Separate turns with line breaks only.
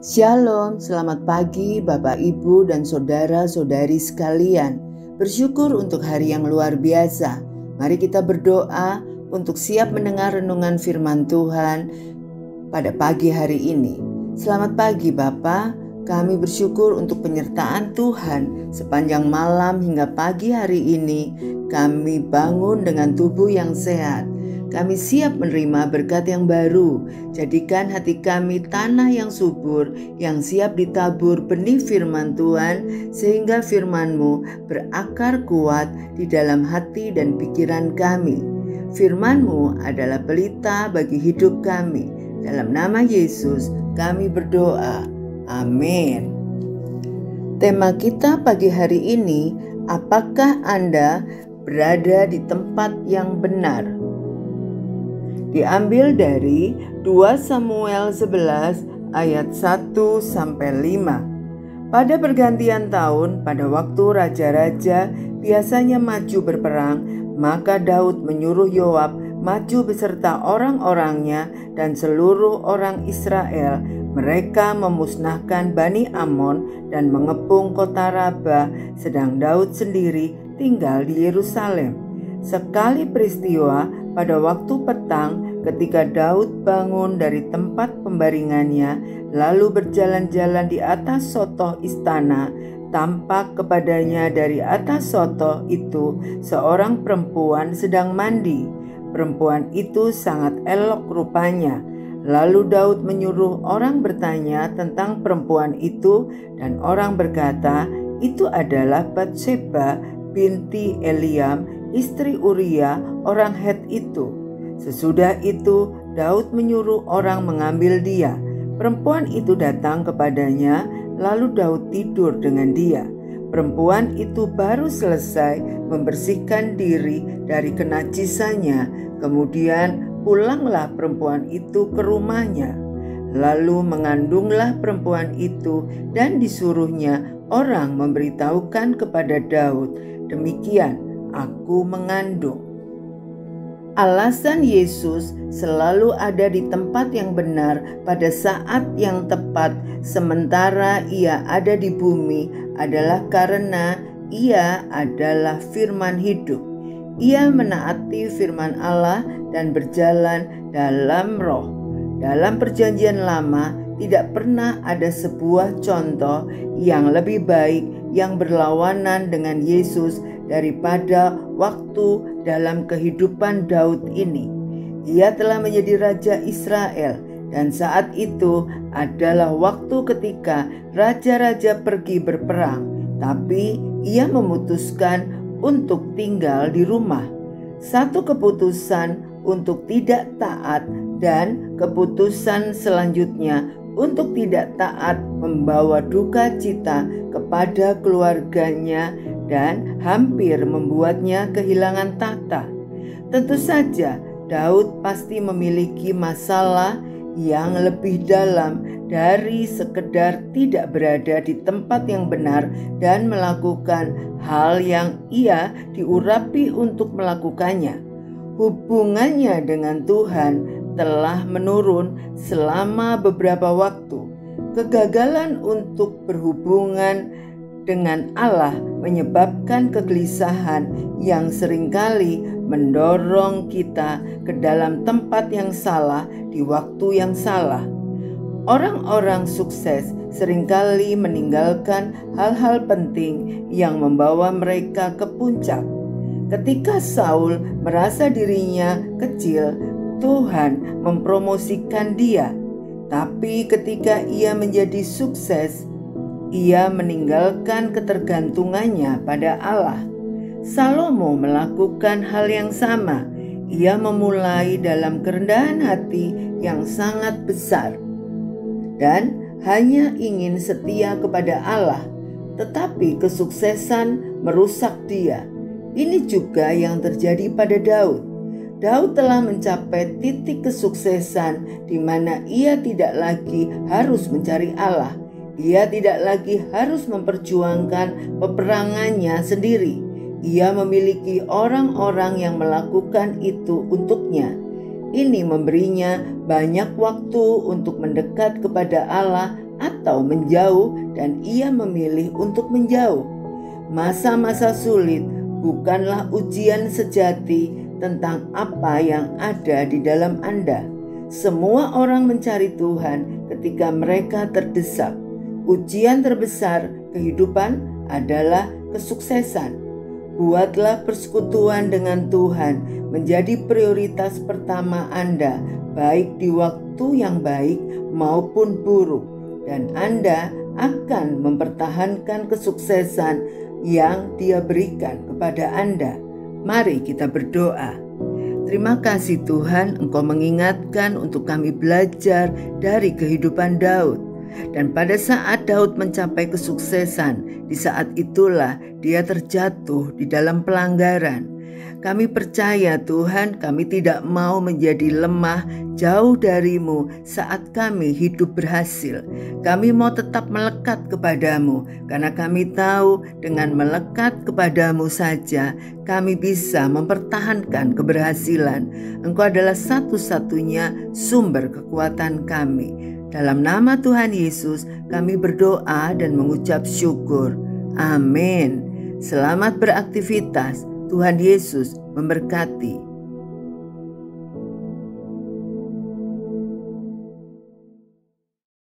Shalom, selamat pagi Bapak, Ibu, dan saudara-saudari sekalian. Bersyukur untuk hari yang luar biasa. Mari kita berdoa untuk siap mendengar renungan firman Tuhan pada pagi hari ini. Selamat pagi Bapak, kami bersyukur untuk penyertaan Tuhan sepanjang malam hingga pagi hari ini. Kami bangun dengan tubuh yang sehat. Kami siap menerima berkat yang baru. Jadikan hati kami tanah yang subur, yang siap ditabur benih firman Tuhan, sehingga firman-Mu berakar kuat di dalam hati dan pikiran kami. Firman-Mu adalah pelita bagi hidup kami. Dalam nama Yesus kami berdoa. Amin. Tema kita pagi hari ini, apakah Anda berada di tempat yang benar? Diambil dari 2 Samuel 11 ayat 1-5. Pada pergantian tahun, pada waktu raja-raja biasanya maju berperang, maka Daud menyuruh Yoab maju beserta orang-orangnya dan seluruh orang Israel. Mereka memusnahkan Bani Amon dan mengepung kota Raba, sedang Daud sendiri tinggal di Yerusalem. Sekali peristiwa, pada waktu petang ketika Daud bangun dari tempat pembaringannya, lalu berjalan-jalan di atas sotoh istana, tampak kepadanya dari atas sotoh itu seorang perempuan sedang mandi. Perempuan itu sangat elok rupanya. Lalu Daud menyuruh orang bertanya tentang perempuan itu, dan orang berkata, itu adalah Batseba binti Eliam, istri Uria orang Het itu. Sesudah itu Daud menyuruh orang mengambil dia. Perempuan itu datang kepadanya, lalu Daud tidur dengan dia. Perempuan itu baru selesai membersihkan diri dari kenajisannya. Kemudian pulanglah perempuan itu ke rumahnya. Lalu mengandunglah perempuan itu dan disuruhnya orang memberitahukan kepada Daud, demikian aku mengandung. Alasan Yesus selalu ada di tempat yang benar pada saat yang tepat sementara ia ada di bumi adalah karena ia adalah firman hidup. Ia menaati firman Allah dan berjalan dalam roh. Dalam perjanjian lama tidak pernah ada sebuah contoh yang lebih baik yang berlawanan dengan Yesus daripada waktu dalam kehidupan Daud ini. Ia telah menjadi raja Israel, dan saat itu adalah waktu ketika raja-raja pergi berperang, tapi ia memutuskan untuk tinggal di rumah. Satu keputusan untuk tidak taat dan keputusan selanjutnya untuk tidak taat membawa duka cita kepada keluarganya dan hampir membuatnya kehilangan tahta. Tentu saja Daud pasti memiliki masalah yang lebih dalam dari sekedar tidak berada di tempat yang benar dan melakukan hal yang ia diurapi untuk melakukannya. Hubungannya dengan Tuhan telah menurun selama beberapa waktu. Kegagalan untuk berhubungan dengan Allah menyebabkan kegelisahan yang seringkali mendorong kita ke dalam tempat yang salah di waktu yang salah. Orang-orang sukses seringkali meninggalkan hal-hal penting yang membawa mereka ke puncak. Ketika Saul merasa dirinya kecil, Tuhan mempromosikan dia. Tapi ketika ia menjadi sukses, ia meninggalkan ketergantungannya pada Allah. Salomo melakukan hal yang sama. Ia memulai dalam kerendahan hati yang sangat besar dan hanya ingin setia kepada Allah, tetapi kesuksesan merusak dia. Ini juga yang terjadi pada Daud. Daud telah mencapai titik kesuksesan di mana ia tidak lagi harus mencari Allah. Ia tidak lagi harus memperjuangkan peperangannya sendiri. Ia memiliki orang-orang yang melakukan itu untuknya. Ini memberinya banyak waktu untuk mendekat kepada Allah atau menjauh, dan ia memilih untuk menjauh. Masa-masa sulit bukanlah ujian sejati tentang apa yang ada di dalam Anda. Semua orang mencari Tuhan ketika mereka terdesak. Ujian terbesar kehidupan adalah kesuksesan. Buatlah persekutuan dengan Tuhan menjadi prioritas pertama Anda, baik di waktu yang baik maupun buruk, dan Anda akan mempertahankan kesuksesan yang Dia berikan kepada Anda. Mari kita berdoa. Terima kasih Tuhan, Engkau mengingatkan untuk kami belajar dari kehidupan Daud. Dan pada saat Daud mencapai kesuksesan, di saat itulah dia terjatuh di dalam pelanggaran. Kami percaya Tuhan, kami tidak mau menjadi lemah jauh dari-Mu saat kami hidup berhasil. Kami mau tetap melekat kepadamu, karena kami tahu dengan melekat kepadamu saja kami bisa mempertahankan keberhasilan. Engkau adalah satu-satunya sumber kekuatan kami. Dalam nama Tuhan Yesus kami berdoa dan mengucap syukur. Amin. Selamat beraktivitas. Tuhan Yesus memberkati.